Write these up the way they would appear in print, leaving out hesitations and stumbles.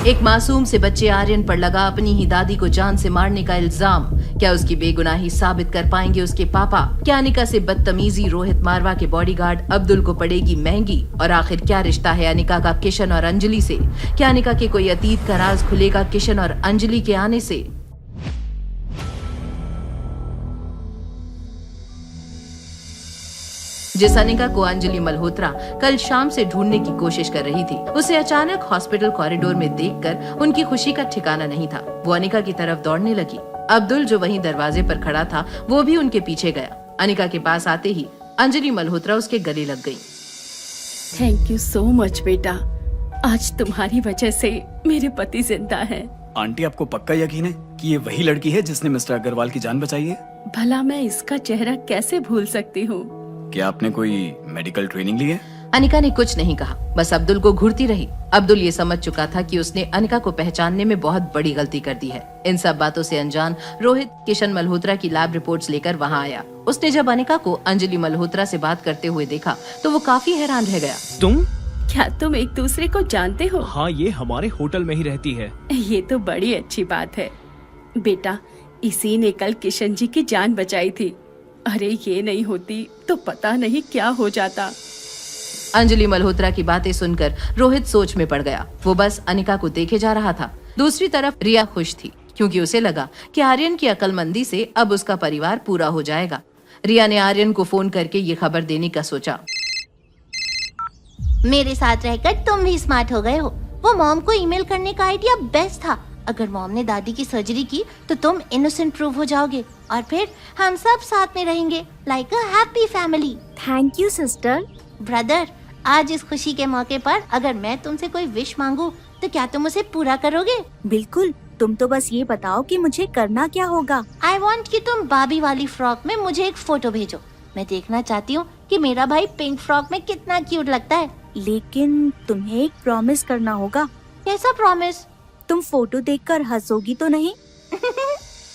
एक मासूम से बच्चे आर्यन पर लगा अपनी ही दादी को जान से मारने का इल्जाम। क्या उसकी बेगुनाही साबित कर पाएंगे उसके पापा? क्या अनिका से बदतमीजी रोहित मारवा के बॉडीगार्ड अब्दुल को पड़ेगी महंगी? और आखिर क्या रिश्ता है अनिका का किशन और अंजलि से? क्या अनिका के कोई अतीत का राज खुलेगा किशन और अंजलि के आने से? जिस अनिका को अंजलि मल्होत्रा कल शाम से ढूंढने की कोशिश कर रही थी, उसे अचानक हॉस्पिटल कॉरिडोर में देखकर उनकी खुशी का ठिकाना नहीं था। वो अनिका की तरफ दौड़ने लगी। अब्दुल जो वहीं दरवाजे पर खड़ा था, वो भी उनके पीछे गया। अनिका के पास आते ही अंजलि मल्होत्रा उसके गले लग गई। थैंक यू सो मच बेटा, आज तुम्हारी वजह से मेरे पति जिंदा हैं। आंटी, आपको पक्का यकीन है कि ये वही लड़की है जिसने मिस्टर अग्रवाल की जान बचाई है? भला मैं इसका चेहरा कैसे भूल सकती हूँ। क्या आपने कोई मेडिकल ट्रेनिंग ली है? अनिका ने कुछ नहीं कहा, बस अब्दुल को घूरती रही। अब्दुल ये समझ चुका था कि उसने अनिका को पहचानने में बहुत बड़ी गलती कर दी है। इन सब बातों से अनजान रोहित किशन मल्होत्रा की लैब रिपोर्ट्स लेकर वहां आया। उसने जब अनिका को अंजलि मल्होत्रा से बात करते हुए देखा तो वो काफी हैरान रह गया। क्या तुम एक दूसरे को जानते हो? हाँ, ये हमारे होटल में ही रहती है। ये तो बड़ी अच्छी बात है बेटा, इसी ने कल किशन जी की जान बचाई थी। अरे ये नहीं होती तो पता नहीं क्या हो जाता। अंजलि मल्होत्रा की बातें सुनकर रोहित सोच में पड़ गया। वो बस अनिका को देखे जा रहा था। दूसरी तरफ रिया खुश थी, क्योंकि उसे लगा कि आर्यन की अक्लमंदी से अब उसका परिवार पूरा हो जाएगा। रिया ने आर्यन को फोन करके ये खबर देने का सोचा। मेरे साथ रहकर तुम भी स्मार्ट हो गए हो। वो मॉम को ईमेल करने का आइडिया बेस्ट था। अगर मॉम ने दादी की सर्जरी की तो तुम इनोसेंट प्रूव हो जाओगे और फिर हम सब साथ में रहेंगे like a happy family. Thank you sister. Brother, आज इस खुशी के मौके पर अगर मैं तुमसे कोई विश मांगू तो क्या तुम उसे पूरा करोगे? बिल्कुल, तुम तो बस ये बताओ कि मुझे करना क्या होगा। आई वॉन्ट कि तुम बाबी वाली फ्रॉक में मुझे एक फोटो भेजो। मैं देखना चाहती हूँ कि मेरा भाई पिंक फ्रॉक में कितना क्यूट लगता है। लेकिन तुम्हें एक प्रॉमिस करना होगा। कैसा प्रॉमिस? तुम फोटो देखकर हंसोगी तो नहीं?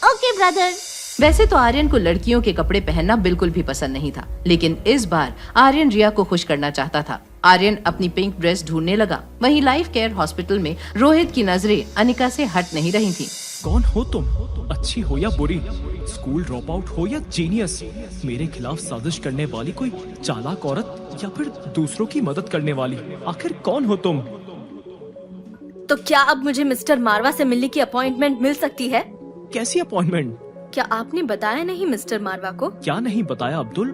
Okay brother. वैसे तो आर्यन को लड़कियों के कपड़े पहनना बिल्कुल भी पसंद नहीं था, लेकिन इस बार आर्यन रिया को खुश करना चाहता था। आर्यन अपनी पिंक ड्रेस ढूंढने लगा। वहीं लाइफ केयर हॉस्पिटल में रोहित की नजरें अनिका से हट नहीं रही थी। कौन हो तुम? अच्छी हो या बुरी, स्कूल ड्रॉप आउट हो या जीनियस, मेरे खिलाफ साजिश करने वाली कोई चालाक औरत या फिर दूसरों की मदद करने वाली, आखिर कौन हो तुम? तो क्या अब मुझे मिस्टर मारवा से मिलने की अपॉइंटमेंट मिल सकती है? कैसी अपॉइंटमेंट? क्या आपने बताया नहीं मिस्टर मारवा को? क्या नहीं बताया अब्दुल?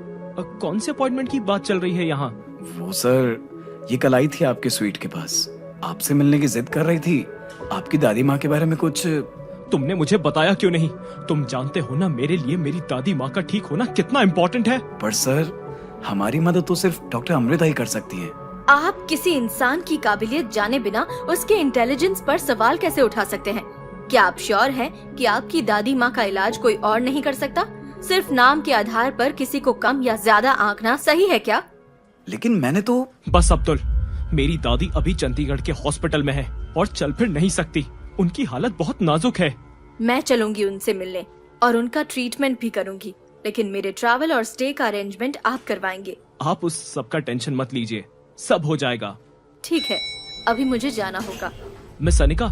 कौन से अपॉइंटमेंट की बात चल रही है यहाँ? वो सर, ये कल आई थी आपके स्वीट के पास, आपसे मिलने की जिद कर रही थी। आपकी दादी माँ के बारे में कुछ। तुमने मुझे बताया क्यों नहीं? तुम जानते हो ना मेरे लिए मेरी दादी माँ का ठीक होना कितना इम्पोर्टेंट है। पर सर, हमारी मदद तो सिर्फ डॉक्टर अमृता ही कर सकती है। आप किसी इंसान की काबिलियत जाने बिना उसके इंटेलिजेंस पर सवाल कैसे उठा सकते हैं? क्या आप श्योर हैं कि आपकी दादी माँ का इलाज कोई और नहीं कर सकता? सिर्फ नाम के आधार पर किसी को कम या ज्यादा आंकना सही है क्या? लेकिन मैंने तो। बस अब्दुल, मेरी दादी अभी चंडीगढ़ के हॉस्पिटल में है और चल फिर नहीं सकती। उनकी हालत बहुत नाजुक है। मैं चलूंगी उनसे मिलने और उनका ट्रीटमेंट भी करूंगी, लेकिन मेरे ट्रैवल और स्टे का अरेंजमेंट आप करवाएंगे। आप उस सब का टेंशन मत लीजिए, सब हो जाएगा। ठीक है, अभी मुझे जाना होगा। मिस अनिका,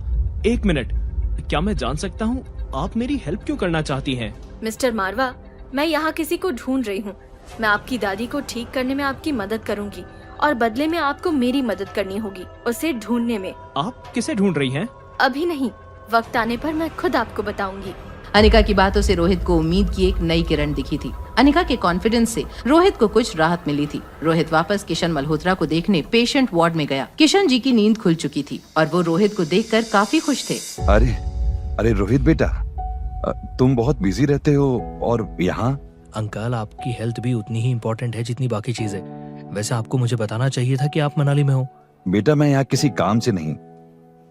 एक मिनट, क्या मैं जान सकता हूँ आप मेरी हेल्प क्यों करना चाहती हैं? मिस्टर मारवा, मैं यहाँ किसी को ढूंढ रही हूँ। मैं आपकी दादी को ठीक करने में आपकी मदद करूँगी और बदले में आपको मेरी मदद करनी होगी उसे ढूंढने में। आप किसे ढूंढ रही हैं? अभी नहीं, वक्त आने पर मैं खुद आपको बताऊंगी। अनिका की बातों से रोहित को उम्मीद की एक नई किरण दिखी थी। अनिका के कॉन्फिडेंस से रोहित को कुछ राहत मिली थी। रोहित वापस किशन मल्होत्रा को देखने पेशेंट वार्ड में गया। किशन जी की नींद खुल चुकी थी और वो रोहित को देखकर काफी खुश थे। अरे रोहित बेटा, तुम बहुत बिजी रहते हो और यहाँ। अंकल, आपकी हेल्थ भी उतनी ही इम्पोर्टेंट है जितनी बाकी चीजें। वैसे आपको मुझे बताना चाहिए था कि आप मनाली में हो। बेटा, मैं यहाँ किसी काम से नहीं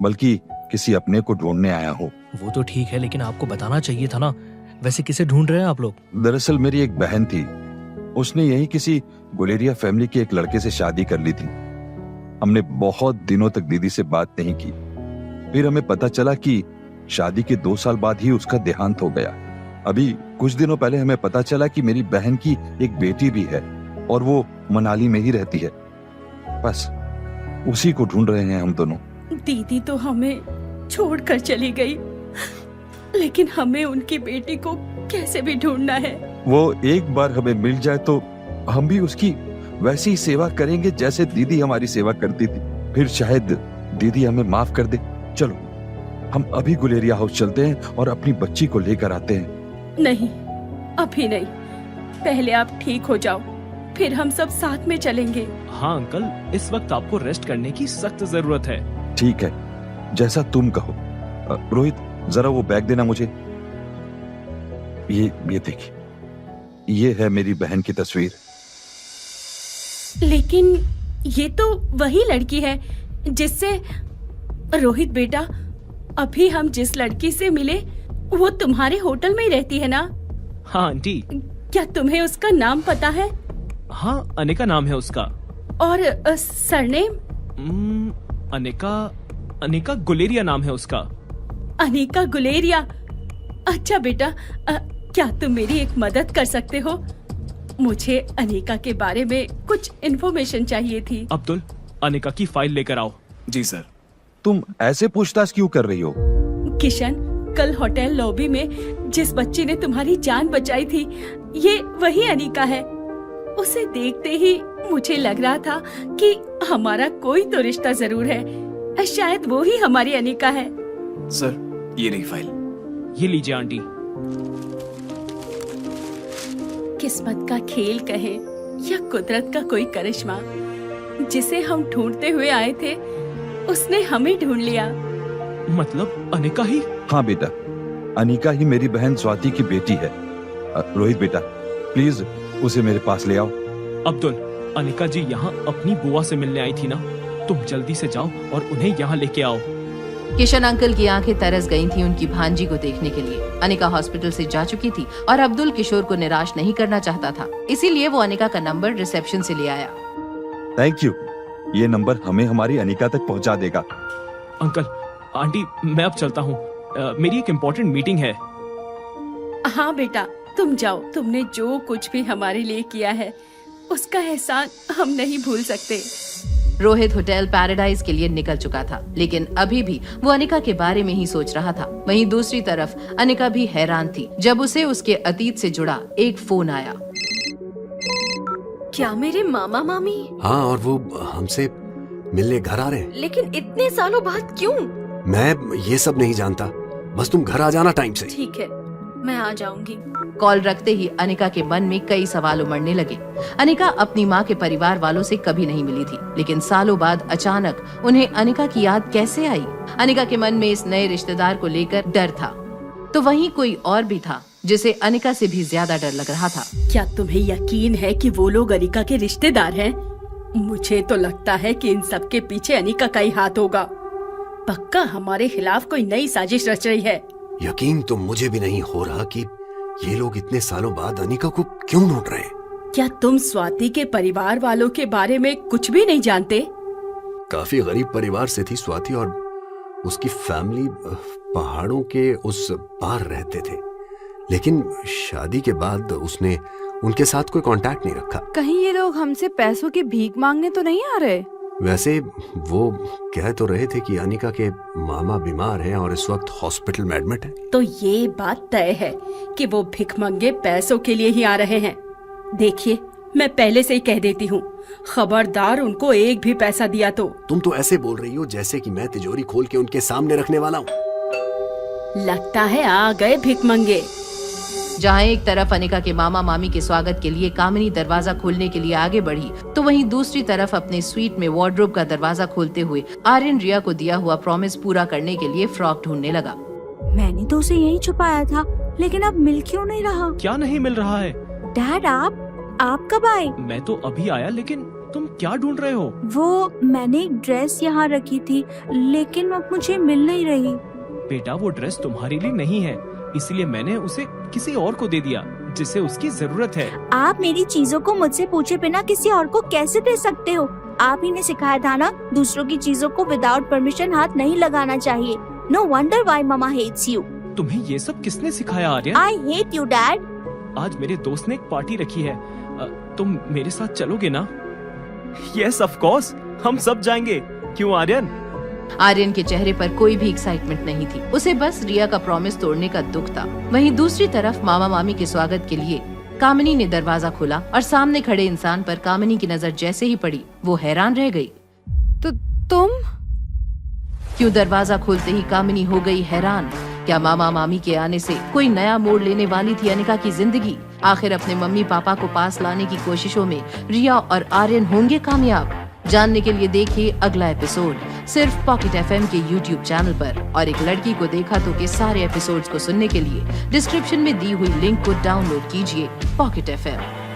बल्कि किसी अपने को ढूंढने आया हूँ। वो तो ठीक है, लेकिन आपको बताना चाहिए था ना। वैसे किसे ढूंढ रहे हैं आप लोग? दरअसल मेरी एक बहन थी, उसने यही किसी गुलेरिया फैमिली के एक लड़के से शादी कर ली थी। हमने बहुत दिनों तक दीदी से बात नहीं की। फिर हमें पता चला कि शादी के 2 साल बाद ही उसका देहांत हो गया। अभी कुछ दिनों पहले हमें पता चला कि मेरी बहन की एक बेटी भी है और वो मनाली में ही रहती है। बस उसी को ढूंढ रहे हैं हम दोनों। दीदी तो हमें छोड़कर चली गई, लेकिन हमें उनकी बेटी को कैसे भी ढूंढना है। वो एक बार हमें मिल जाए तो हम भी उसकी वैसी ही सेवा करेंगे जैसे दीदी हमारी सेवा करती थी। फिर शायद दीदी हमें माफ कर दे। चलो हम अभी गुलेरिया हाउस चलते हैं और अपनी बच्ची को लेकर आते हैं। नहीं, अभी नहीं, पहले आप ठीक हो जाओ, फिर हम सब साथ में चलेंगे। हाँ अंकल, इस वक्त आपको रेस्ट करने की सख्त जरूरत है। ठीक है, जैसा तुम कहो। रोहित, जरा वो बैग देना मुझे। ये देखिए, ये है मेरी बहन की तस्वीर। लेकिन ये तो वही लड़की है जिससे रोहित बेटा, अभी हम जिस लड़की से मिले वो तुम्हारे होटल में ही रहती है ना? हाँ आंटी। क्या तुम्हें उसका नाम पता है? हाँ, अनिका नाम है उसका। और सरनेम? अनिका गुलेरिया नाम है उसका। अनिका गुलेरिया। अच्छा बेटा, क्या तुम मेरी एक मदद कर सकते हो? मुझे अनिका के बारे में कुछ इन्फॉर्मेशन चाहिए थी। अब्दुल, अनिका की फाइल लेकर आओ। जी सर। तुम ऐसे पूछताछ क्यों कर रही हो? किशन, कल होटल लॉबी में जिस बच्ची ने तुम्हारी जान बचाई थी, ये वही अनिका है। उसे देखते ही मुझे लग रहा था कि हमारा कोई तो रिश्ता जरूर है। शायद वो ही हमारी अनिका है। सर, ये रही फाइल। ये लीजिए आंटी। किस्मत का खेल कहे या कुदरत का कोई करिश्मा, जिसे हम ढूंढते हुए आए थे उसने हमें ढूंढ लिया। मतलब अनिका ही? हाँ बेटा, अनिका ही मेरी बहन स्वाति की बेटी है। रोहित बेटा, प्लीज उसे मेरे पास ले आओ। अब्दुल, अनिका जी यहाँ अपनी बुआ से मिलने आई थी ना, तुम जल्दी से जाओ और उन्हें यहाँ लेके आओ। किशन अंकल की आंखें तरस गई थी उनकी भांजी को देखने के लिए। अनिका हॉस्पिटल से जा चुकी थी और अब्दुल किशोर को निराश नहीं करना चाहता था, इसीलिए वो अनिका का नंबर रिसेप्शन से ले आया। थैंक यू, ये नंबर हमें हमारी अनिका तक पहुंचा देगा। अंकल, आंटी, मैं अब चलता हूँ, मेरी एक इम्पोर्टेंट मीटिंग है। हाँ बेटा, तुम जाओ। तुमने जो कुछ भी हमारे लिए किया है उसका एहसान हम नहीं भूल सकते। रोहित होटल पैराडाइज के लिए निकल चुका था, लेकिन अभी भी वो अनिका के बारे में ही सोच रहा था। वहीं दूसरी तरफ अनिका भी हैरान थी जब उसे उसके अतीत से जुड़ा एक फोन आया। क्या मेरे मामा मामी? हाँ, और वो हमसे मिलने घर आ रहे हैं। लेकिन इतने सालों बाद क्यों? मैं ये सब नहीं जानता, बस तुम घर आ जाना टाइम से। ठीक है, मैं आ जाऊंगी। कॉल रखते ही अनिका के मन में कई सवाल उमड़ने लगे। अनिका अपनी माँ के परिवार वालों से कभी नहीं मिली थी, लेकिन सालों बाद अचानक उन्हें अनिका की याद कैसे आई? अनिका के मन में इस नए रिश्तेदार को लेकर डर था, तो वहीं कोई और भी था जिसे अनिका से भी ज्यादा डर लग रहा था। क्या तुम्हें यकीन है कि वो लोग अनिका के रिश्तेदार हैं? मुझे तो लगता है कि इन सब के पीछे अनिका का ही हाथ होगा। पक्का हमारे खिलाफ कोई नई साजिश रच रही है। यकीन तो मुझे भी नहीं हो रहा कि ये लोग इतने सालों बाद अनिका को क्यों ढूंढ रहे हैं। क्या तुम स्वाति के परिवार वालों के बारे में कुछ भी नहीं जानते? काफी गरीब परिवार से थी स्वाति, और उसकी फैमिली पहाड़ों के उस पार रहते थे, लेकिन शादी के बाद उसने उनके साथ कोई कांटेक्ट नहीं रखा। कहीं ये लोग हमसे पैसों की भीख मांगने तो नहीं आ रहे? वैसे वो कह तो रहे थे कि अनिका के मामा बीमार हैं और इस वक्त हॉस्पिटल में एडमिट है। तो ये बात तय है कि वो भिखमंगे पैसों के लिए ही आ रहे हैं। देखिए, मैं पहले से ही कह देती हूँ, खबरदार उनको एक भी पैसा दिया तो। तुम तो ऐसे बोल रही हो जैसे कि मैं तिजोरी खोल के उनके सामने रखने वाला हूँ। लगता है आ गए भिखमंगे। जहाँ एक तरफ अनिका के मामा मामी के स्वागत के लिए कामिनी दरवाजा खोलने के लिए आगे बढ़ी, तो वहीं दूसरी तरफ अपने स्वीट में वार्डरोब का दरवाजा खोलते हुए आर्यन रिया को दिया हुआ प्रॉमिस पूरा करने के लिए फ्रॉक ढूंढने लगा। मैंने तो उसे यहीं छुपाया था, लेकिन अब मिल क्यों नहीं रहा? क्या नहीं मिल रहा है? डैड, आप कब आए? मैं तो अभी आया, लेकिन तुम क्या ढूंढ रहे हो? वो मैंने एक ड्रेस यहाँ रखी थी, लेकिन अब मुझे मिल नहीं रही। बेटा, वो ड्रेस तुम्हारे लिए नहीं है, इसलिए मैंने उसे किसी और को दे दिया जिसे उसकी जरूरत है। आप मेरी चीजों को मुझसे पूछे बिना किसी और को कैसे दे सकते हो? आप ही ने सिखाया था ना, दूसरों की चीजों को विदाउट परमिशन हाथ नहीं लगाना चाहिए। No wonder why mama hates you. तुम्हें ये सब किसने सिखाया Aryan? I hate you dad. आज मेरे दोस्त ने एक पार्टी रखी है, तुम मेरे साथ चलोगे ना? यस ऑफ कोर्स, हम सब जाएंगे। क्यों आर्यन? आर्यन के चेहरे पर कोई भी एक्साइटमेंट नहीं थी, उसे बस रिया का प्रॉमिस तोड़ने का दुख था। वहीं दूसरी तरफ मामा मामी के स्वागत के लिए कामिनी ने दरवाजा खोला और सामने खड़े इंसान पर कामिनी की नजर जैसे ही पड़ी वो हैरान रह गई। तो तुम? क्यों दरवाजा खोलते ही कामिनी हो गई हैरान। क्या मामा मामी के आने से कोई नया मोड़ लेने वाली थी अनिका की जिंदगी? आखिर अपने मम्मी पापा को पास लाने की कोशिशों में रिया और आर्यन होंगे कामयाब? जानने के लिए देखिए अगला एपिसोड सिर्फ पॉकेट एफएम के YouTube चैनल पर। और एक लड़की को देखा तो के सारे एपिसोड्स को सुनने के लिए डिस्क्रिप्शन में दी हुई लिंक को डाउनलोड कीजिए पॉकेट एफएम।